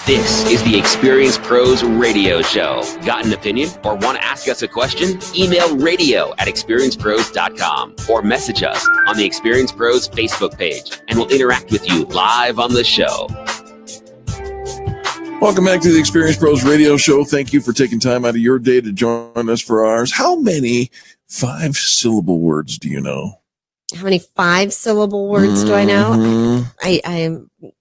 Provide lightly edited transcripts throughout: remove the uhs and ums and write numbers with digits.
This is the Experience Pros Radio Show. Got an opinion or want to ask us a question? Email radio@experiencepros.com or message us on the Experience Pros Facebook page, and we'll interact with you live on the show. Welcome back to the Experience Pros Radio Show. Thank you for taking time out of your day to join us for ours. How many 5-syllable words do you know? How many 5-syllable words do I know?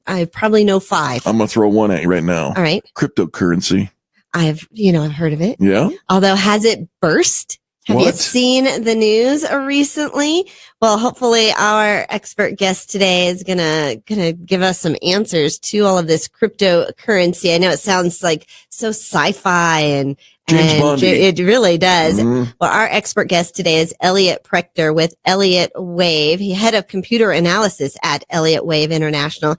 I probably know 5. I'm going to throw one at you right now. All right. Cryptocurrency. I've heard of it. Yeah. Although, has it burst? Have you What? seen the news recently? Well, hopefully our expert guest today is gonna give us some answers to all of this cryptocurrency. I know it sounds like so sci-fi and James Bond. it really does. Mhm. Well, our expert guest today is Elliot Prechter with Elliott Wave. He head of computer analysis at Elliott Wave International.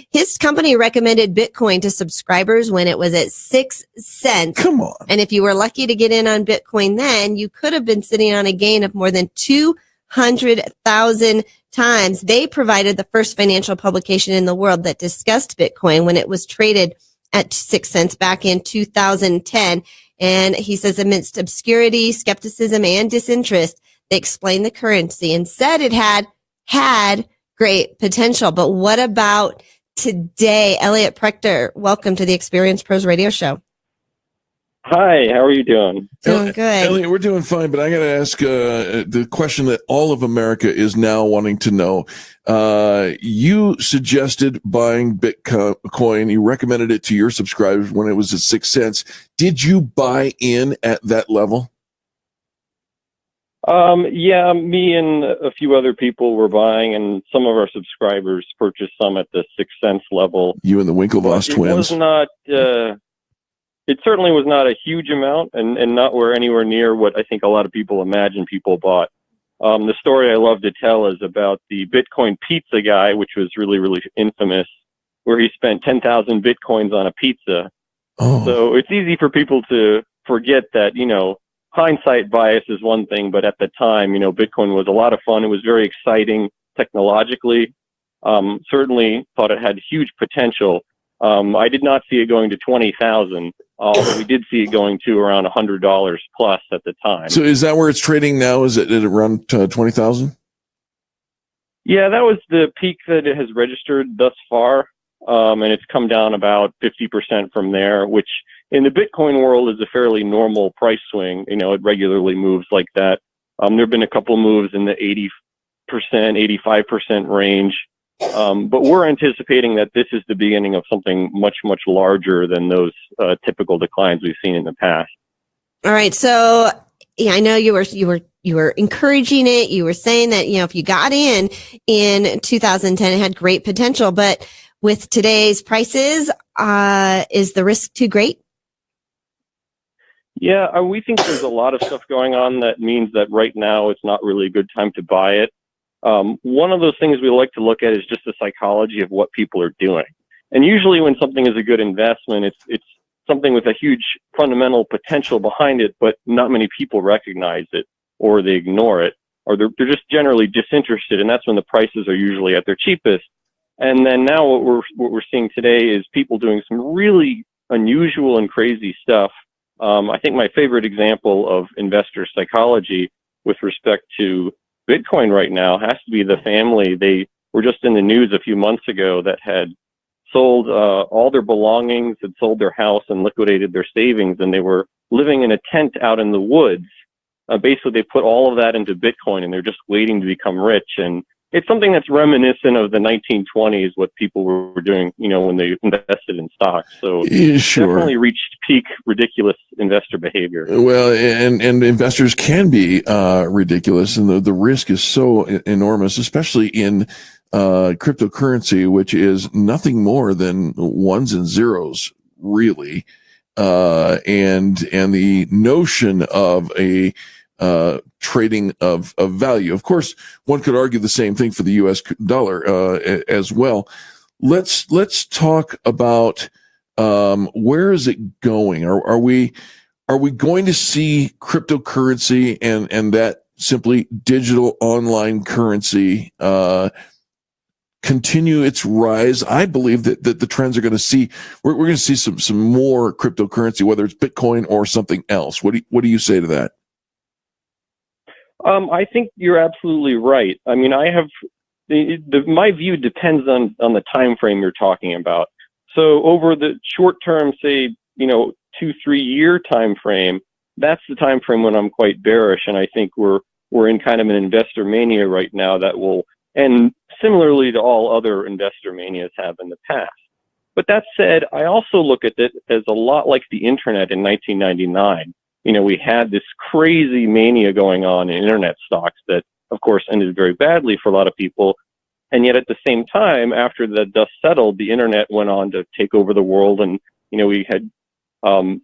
His company recommended Bitcoin to subscribers when it was at 6 cents. Come on. And if you were lucky to get in on Bitcoin then, you could have been sitting on a gain of more than 200,000 times. They provided the first financial publication in the world that discussed Bitcoin when it was traded at 6 cents back in 2010. And he says amidst obscurity, skepticism, and disinterest, they explained the currency and said it had great potential. But what about today? Elliot Prechter, welcome to the Experience Pros Radio Show. Hi, how are you doing? Doing good. Elliot, we're doing fine, but I got to ask the question that all of America is now wanting to know. You suggested buying Bitcoin. You recommended it to your subscribers when it was at 6 cents. Did you buy in at that level? Yeah, me and a few other people were buying, and some of our subscribers purchased some at the 6 cents level. You and the Winklevoss twins. It certainly was not a huge amount, and not anywhere near what I think a lot of people imagine people bought. The story I love to tell is about the Bitcoin pizza guy, which was really, really infamous, where he spent 10,000 Bitcoins on a pizza. Oh. So it's easy for people to forget that, hindsight bias is one thing, but at the time, Bitcoin was a lot of fun. It was very exciting technologically. Certainly thought it had huge potential. I did not see it going to 20,000, although we did see it going to around $100 plus at the time. So is that where it's trading now? Is it around 20,000? Yeah, that was the peak that it has registered thus far. And it's come down about 50% from there, which in the Bitcoin world is a fairly normal price swing. It regularly moves like that. There have been a couple moves in the 80%, 85% range. But we're anticipating that this is the beginning of something much, much larger than those typical declines we've seen in the past. All right. So yeah, I know you were encouraging it. You were saying that, if you got in 2010, it had great potential, but with today's prices, is the risk too great? Yeah, we think there's a lot of stuff going on that means that right now it's not really a good time to buy it. One of those things we like to look at is just the psychology of what people are doing. And usually when something is a good investment, it's something with a huge fundamental potential behind it, but not many people recognize it, or they ignore it, or they're just generally disinterested. And that's when the prices are usually at their cheapest. And then now what we're seeing today is people doing some really unusual and crazy stuff. I think my favorite example of investor psychology with respect to Bitcoin right now has to be the family. They were just in the news a few months ago that had sold all their belongings, had sold their house and liquidated their savings, and they were living in a tent out in the woods. Basically, they put all of that into Bitcoin, and they're just waiting to become rich. And it's something that's reminiscent of the 1920s, what people were doing, when they invested in stocks. So Sure. Definitely reached peak ridiculous investor behavior. Well, and investors can be ridiculous, and the risk is so enormous, especially in cryptocurrency, which is nothing more than ones and zeros, really. And the notion of a trading of value. Of course, one could argue the same thing for the U.S. dollar as well. Let's talk about where is it going? Are we going to see cryptocurrency and that simply digital online currency continue its rise, I believe that the trends are going to see, we're going to see some more cryptocurrency, whether it's Bitcoin or something else. What do you say to that? I think you're absolutely right. I mean, I have my view depends on the time frame you're talking about. So over the short term, say, 2-3 year time frame, that's the time frame when I'm quite bearish, and I think we're in kind of an investor mania right now that will end similarly to all other investor manias have in the past. But that said, I also look at it as a lot like the internet in 1999. We had this crazy mania going on in internet stocks that, of course, ended very badly for a lot of people. And yet at the same time, after the dust settled, the internet went on to take over the world. And, we had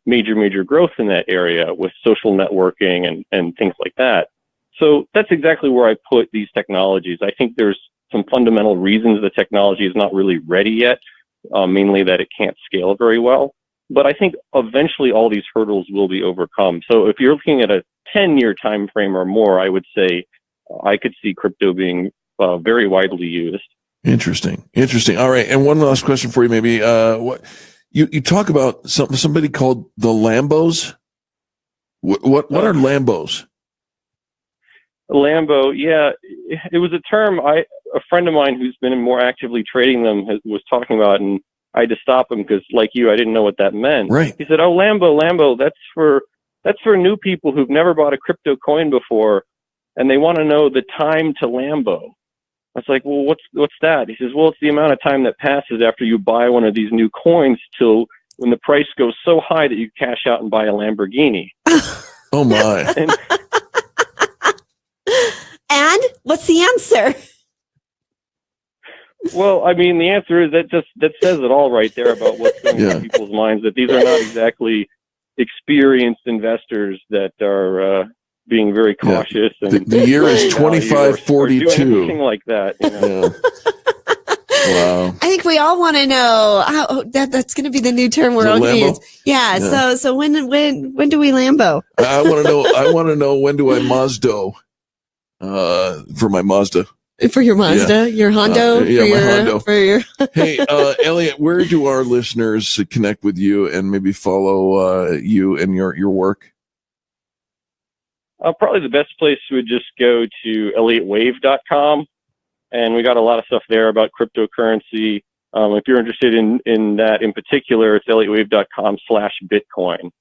major growth in that area with social networking and things like that. So that's exactly where I put these technologies. I think there's some fundamental reasons the technology is not really ready yet, mainly that it can't scale very well. But I think eventually all these hurdles will be overcome. So if you're looking at a 10-year time frame or more, I would say I could see crypto being very widely used. Interesting. All right. And one last question for you, maybe. What you talk about somebody called the Lambos. What are Lambos? Lambo, yeah, it was a term a friend of mine who's been more actively trading them was talking about, and I had to stop him because, like you, I didn't know what that meant. Right. He said, "Oh, Lambo, that's for new people who've never bought a crypto coin before, and they want to know the time to Lambo." I was like, "Well, what's that?" He says, "Well, it's the amount of time that passes after you buy one of these new coins till when the price goes so high that you cash out and buy a Lamborghini." Oh my! And what's the answer? Well, I mean, the answer is that says it all right there about what's going through people's minds, that these are not exactly experienced investors that are being very cautious. Yeah. And the year is 2542. Anything like that. Wow. I think we all want to know how that's going to be the new term we're all going to use. Yeah. So when do we Lambo? I want to know when do I Mazda for my Mazda. For your Mazda, your Hondo, my Hondo. For your. Hey, Elliot, where do our listeners connect with you and maybe follow you and your work? Probably the best place would just go to ElliotWave.com, and we got a lot of stuff there about cryptocurrency. If you're interested in that in particular, it's ElliotWave.com/Bitcoin.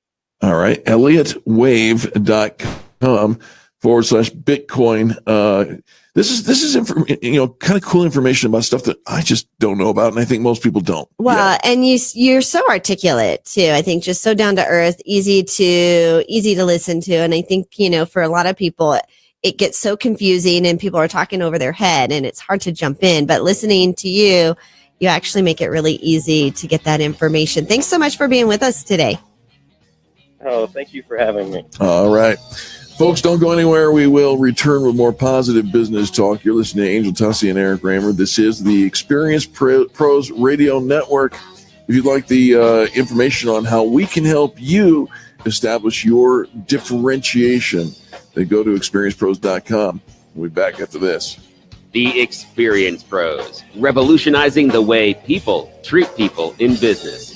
All right, ElliotWave.com/Bitcoin. This is kind of cool information about stuff that I just don't know about, and I think most people don't. Well, and you're so articulate too. I think just so down to earth, easy to listen to, and I think for a lot of people it gets so confusing, and people are talking over their head, and it's hard to jump in. But listening to you actually make it really easy to get that information. Thanks so much for being with us today. Oh, thank you for having me. All right. Folks, don't go anywhere. We will return with more positive business talk. You're listening to Angel Tussey and Eric Raymer. This is the Experience Pros Radio Network. If you'd like the information on how we can help you establish your differentiation, then go to experiencepros.com. We'll be back after this. The Experience Pros, revolutionizing the way people treat people in business.